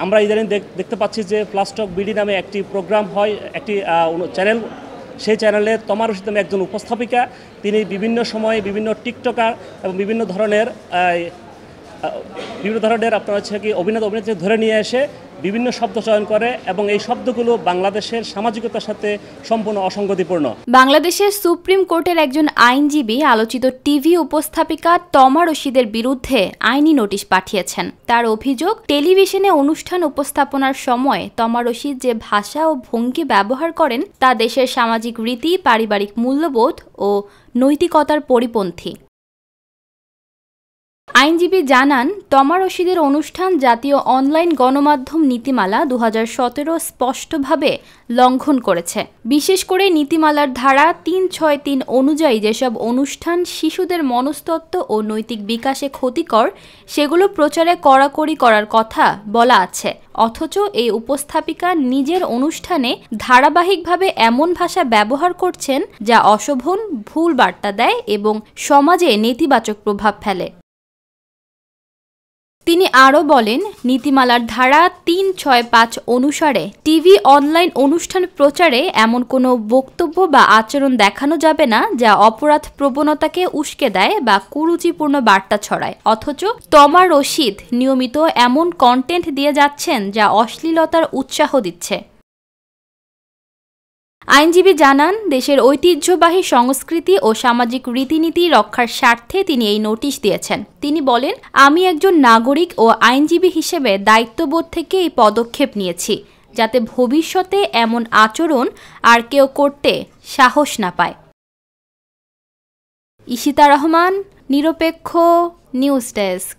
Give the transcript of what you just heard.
আমরা ইদানিং দেখতে পাচ্ছি যে প্লাস টক বিডি নামে একটি প্রোগ্রাম হয়, একটি চ্যানেল। সেই চ্যানেলে তমা রশিদ নামে একজন উপস্থাপিকা, তিনি বিভিন্ন সময়ে বিভিন্ন টিকটকার এবং বিভিন্ন ধরনের আপনার হচ্ছে কি অভিনেত্রী ধরে নিয়ে এসে বিভিন্ন শব্দ চয়ন করে এবং এই শব্দগুলো বাংলাদেশের সামাজিকতার সাথে সম্পূর্ণ অসঙ্গতিপূর্ণ। বাংলাদেশের সুপ্রিম কোর্টের একজন আইনজীবী আলোচিত টিভি উপস্থাপিকা তমা রশিদের বিরুদ্ধে আইনি নোটিশ পাঠিয়েছেন। তার অভিযোগ, টেলিভিশনে অনুষ্ঠান উপস্থাপনার সময় তমা রশিদ যে ভাষা ও ভঙ্গি ব্যবহার করেন তা দেশের সামাজিক রীতি, পারিবারিক মূল্যবোধ ও নৈতিকতার পরিপন্থী। আইনজীবী জানান, তমা রশিদের অনুষ্ঠান জাতীয় অনলাইন গণমাধ্যম নীতিমালা 2017 স্পষ্টভাবে লঙ্ঘন করেছে। বিশেষ করে নীতিমালার ধারা 363 অনুযায়ী যেসব অনুষ্ঠান শিশুদের মনস্তত্ত্ব ও নৈতিক বিকাশে ক্ষতিকর, সেগুলো প্রচারে কড়াকড়ি করার কথা বলা আছে। অথচ এই উপস্থাপিকা নিজের অনুষ্ঠানে ধারাবাহিকভাবে এমন ভাষা ব্যবহার করছেন যা অশোভন, ভুল বার্তা দেয় এবং সমাজে নেতিবাচক প্রভাব ফেলে। তিনি আরও বলেন, নীতিমালার ধারা 365 অনুসারে টিভি অনলাইন অনুষ্ঠান প্রচারে এমন কোনো বক্তব্য বা আচরণ দেখানো যাবে না যা অপরাধ প্রবণতাকে উস্কে দেয় বা কুরুচিপূর্ণ বার্তা ছড়ায়। অথচ তমা রশিদ নিয়মিত এমন কন্টেন্ট দিয়ে যাচ্ছেন যা অশ্লীলতার উৎসাহ দিচ্ছে। আইনজীবী জানান, দেশের ঐতিহ্যবাহী সংস্কৃতি ও সামাজিক রীতিনীতি রক্ষার স্বার্থে তিনি এই নোটিশ দিয়েছেন। তিনি বলেন, আমি একজন নাগরিক ও আইনজীবী হিসেবে দায়িত্ববোধ থেকে এই পদক্ষেপ নিয়েছি, যাতে ভবিষ্যতে এমন আচরণ আর কেউ করতে সাহস না পায়। ইশিতা রহমান, নিরপেক্ষ নিউজ ডেস্ক।